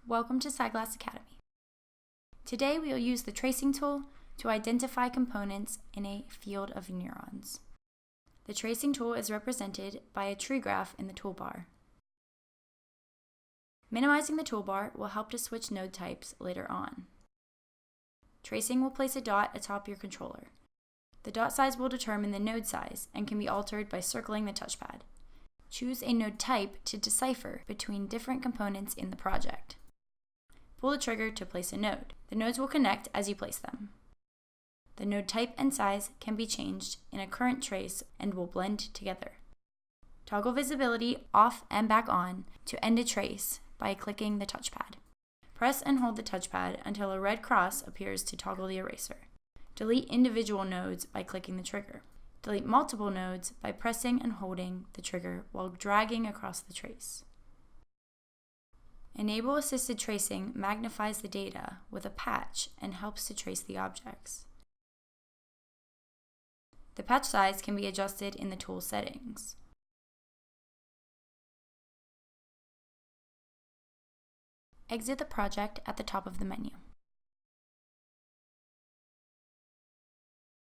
Welcome to syGlass Academy. Today we will use the tracing tool to identify components in a field of neurons. The tracing tool is represented by a tree graph in the toolbar. Minimizing the toolbar will help to switch node types later on. Tracing will place a dot atop your controller. The dot size will determine the node size and can be altered by circling the touchpad. Choose a node type to decipher between different components in the project. Pull the trigger to place a node. The nodes will connect as you place them. The node type and size can be changed in a current trace and will blend together. Toggle visibility off and back on to end a trace by clicking the touchpad. Press and hold the touchpad until a red cross appears to toggle the eraser. Delete individual nodes by clicking the trigger. Delete multiple nodes by pressing and holding the trigger while dragging across the trace. Enable Assisted Tracing magnifies the data with a patch and helps to trace the objects. The patch size can be adjusted in the tool settings. Exit the project at the top of the menu.